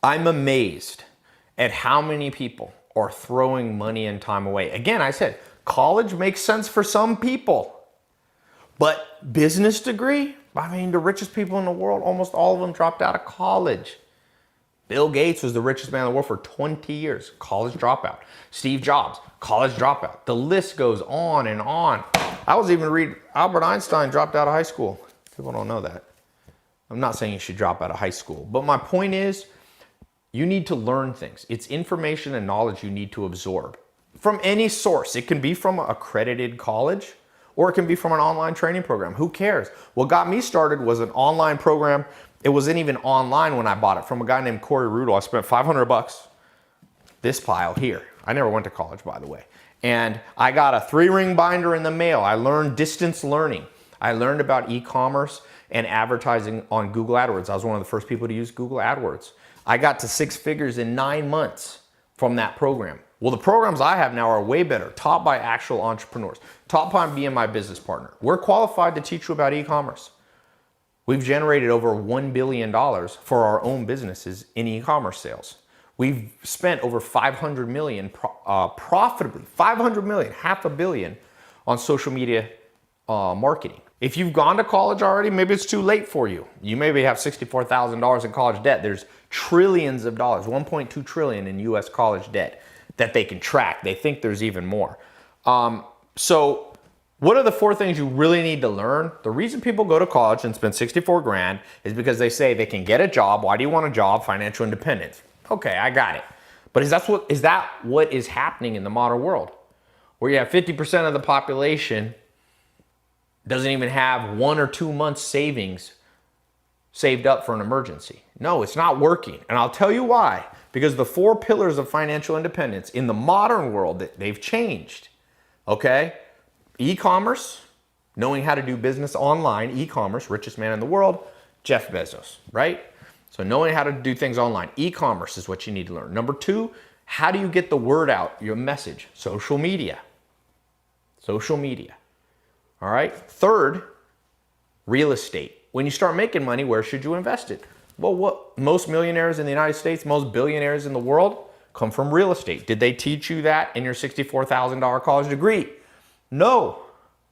I'm amazed at how many people are throwing money and time away. Again, I said, college makes sense for some people, but business degree, I mean, the richest people in the world, almost all of them dropped out of college. Bill Gates was the richest man in the world for 20 years, college dropout. Steve Jobs, college dropout. The list goes on and on. I was even reading Albert Einstein dropped out of high school. People don't know that. I'm not saying you should drop out of high school, but my point is, you need to learn things. It's information and knowledge you need to absorb from any source. It can be from an accredited college, or it can be from an online training program. Who cares? What got me started was an online program. It wasn't even online when I bought it, from a guy named Corey Rudel. I spent $500, this pile here. I never went to college, by the way. And I got a 3-ring binder in the mail. I learned distance learning. I learned about e-commerce and advertising on Google AdWords. I was one of the first people to use Google AdWords. I got to 6 figures in 9 months from that program. Well, the programs I have now are way better, taught by actual entrepreneurs, taught by being my business partner. We're qualified to teach you about e-commerce. We've generated over $1 billion for our own businesses in e-commerce sales. We've spent over $500 million profitably, $500 million, $500 million on social media marketing. If you've gone to college already, maybe it's too late for you. You maybe have $64,000 in college debt. There's trillions of dollars, 1.2 trillion in US college debt that they can track. They think there's even more. So what are the 4 things you really need to learn? The reason people go to college and spend 64 grand is because they say they can get a job. Why do you want a job? Financial independence. Okay, I got it. But is that what is happening in the modern world? Where you have 50% of the population doesn't even have 1 or 2 months savings saved up for an emergency. No, it's not working. And I'll tell you why. Because the 4 pillars of financial independence in the modern world, they've changed. Okay? E-commerce, knowing how to do business online, e-commerce, richest man in the world, Jeff Bezos, right? So knowing how to do things online, e-commerce is what you need to learn. Number 2, how do you get the word out, your message? Social media. Social media. All right? 3rd, real estate. When you start making money, where should you invest it? Well, what most millionaires in the United States, most billionaires in the world come from real estate. Did they teach you that in your $64,000 college degree? No.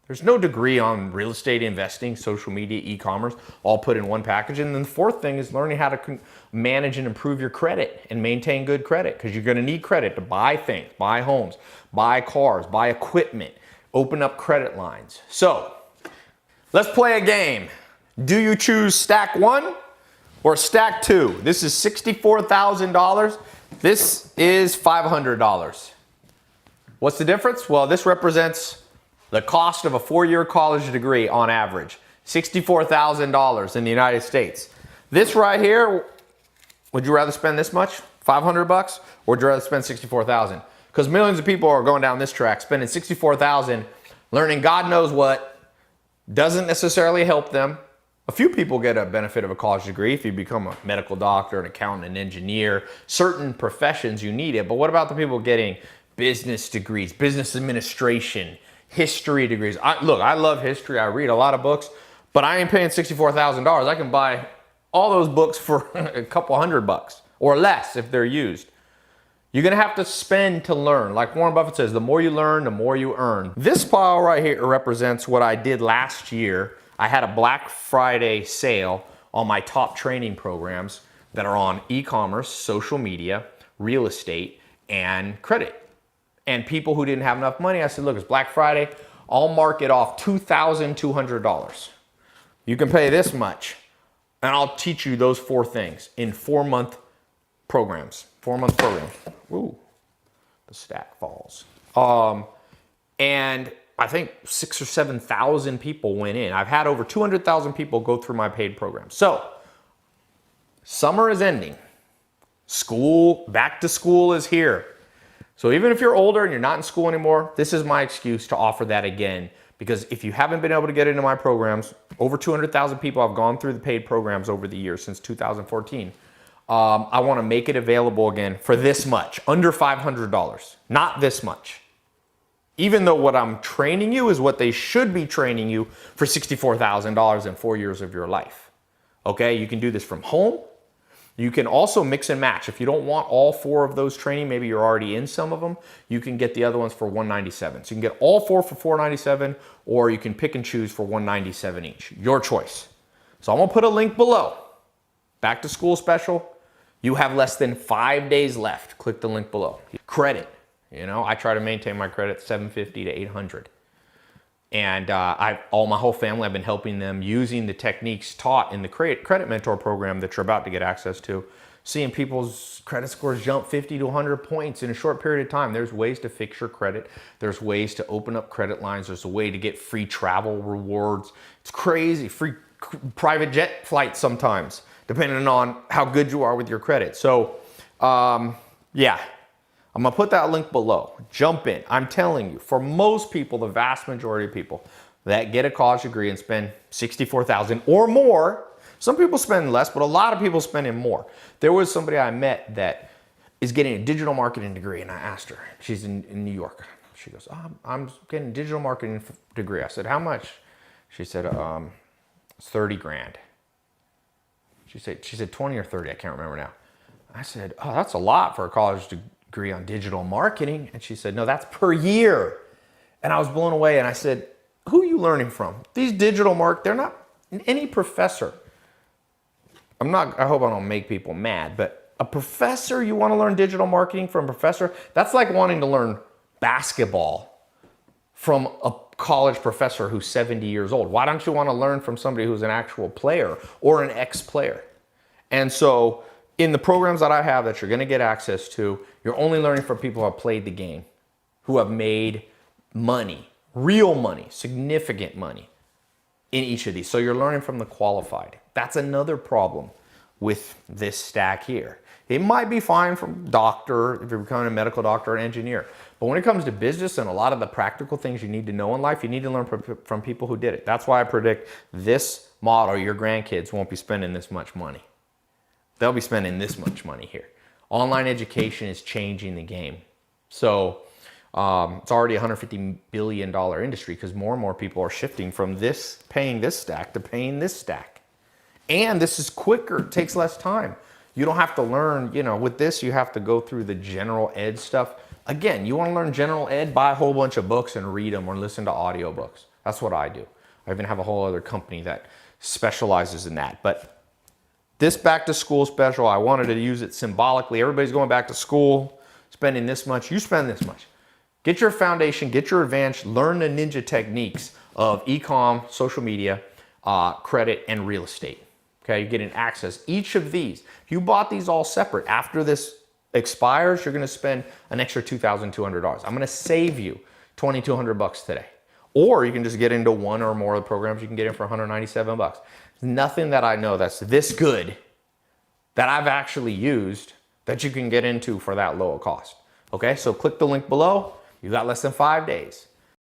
There's no degree on real estate investing, social media, e-commerce, all put in one package. And then the 4th thing is learning how to manage and improve your credit and maintain good credit, because you're going to need credit to buy things, buy homes, buy cars, buy equipment, open up credit lines. So let's play a game. Do you choose stack 1 or stack 2? This is $64,000. This is $500. What's the difference? Well, this represents the cost of a 4-year college degree on average. $64,000 in the United States. This right here, would you rather spend this much, $500, or would you rather spend $64,000? Because millions of people are going down this track, spending $64,000, learning God knows what, doesn't necessarily help them. A few people get a benefit of a college degree. If you become a medical doctor, an accountant, an engineer, certain professions you need it. But what about the people getting business degrees, business administration, history degrees? Look, I love history. I read a lot of books, but I ain't paying $64,000. I can buy all those books for a couple $100 or less if they're used. You're going to have to spend to learn. Like Warren Buffett says, the more you learn, the more you earn. This pile right here represents what I did last year. I had a Black Friday sale on my top training programs that are on e-commerce, social media, real estate, and credit. And people who didn't have enough money, I said, look, it's Black Friday. I'll mark it off $2,200. You can pay this much, and I'll teach you those 4 things in 4-month programs. 4-month program. Ooh, the stack falls. And I think 6,000 or 7,000 people went in. I've had over 200,000 people go through my paid program. So, summer is ending. School, back to school is here. So even if you're older and you're not in school anymore, this is my excuse to offer that again. Because if you haven't been able to get into my programs, over 200,000 people have gone through the paid programs over the years since 2014. I want to make it available again for this much, under $500, not this much. Even though what I'm training you is what they should be training you for $64,000 in 4 years of your life. Okay, you can do this from home. You can also mix and match. If you don't want all 4 of those training, maybe you're already in some of them, you can get the other ones for $197. So you can get all 4 for $497, or you can pick and choose for $197 each. Your choice. So I'm gonna put a link below. Back to school special. You have less than 5 days left. Click the link below. Credit. You know, I try to maintain my credit 750 to 800. And all my whole family, I've been helping them using the techniques taught in the Credit Mentor program that you're about to get access to, seeing people's credit scores jump 50 to 100 points in a short period of time. There's ways to fix your credit. There's ways to open up credit lines. There's a way to get free travel rewards. It's crazy. Free private jet flights sometimes, depending on how good you are with your credit. So, yeah. I'm gonna put that link below. Jump in. I'm telling you, for most people, the vast majority of people that get a college degree and spend $64,000 or more, some people spend less, but a lot of people spending more. There was somebody I met that is getting a digital marketing degree, and I asked her, she's in New York. She goes, I'm getting a digital marketing degree. I said, how much? She said, it's 30 grand. She said 20 or 30, I can't remember now. I said, oh, that's a lot for a college degree on digital marketing. And she said, no, that's per year. And I was blown away. And I said, who are you learning from? These digital they're not any professor. I hope I don't make people mad, but a professor, you want to learn digital marketing from a professor? That's like wanting to learn basketball from a college professor who's 70 years old. Why don't you want to learn from somebody who's an actual player or an ex-player? And so in the programs that I have that you're going to get access to, you're only learning from people who have played the game, who have made money, real money, significant money in each of these. So you're learning from the qualified. That's another problem with this stack here. It might be fine from doctor, if you're becoming a medical doctor or an engineer. But when it comes to business and a lot of the practical things you need to know in life, you need to learn from people who did it. That's why I predict this model, your grandkids won't be spending this much money. They'll be spending this much money here. Online education is changing the game. So it's already a $150 billion industry because more and more people are shifting from paying this stack to paying this stack. And this is quicker, it takes less time. You don't have to learn, with this, you have to go through the general ed stuff. Again, you want to learn general ed, buy a whole bunch of books and read them or listen to audiobooks. That's what I do. I even have a whole other company that specializes in that. But this back to school special, I wanted to use it symbolically. Everybody's going back to school, spending this much. You spend this much. Get your foundation, get your advantage, learn the ninja techniques of e-com, social media, credit, and real estate. Okay, you're getting access. Each of these, if you bought these all separate, after this expires, you're gonna spend an extra $2,200. I'm gonna save you $2,200 today. Or you can just get into one or more of the programs you can get in for $197. Nothing that I know that's this good that I've actually used that you can get into for that low a cost. Okay, so click the link below. You got less than 5 days.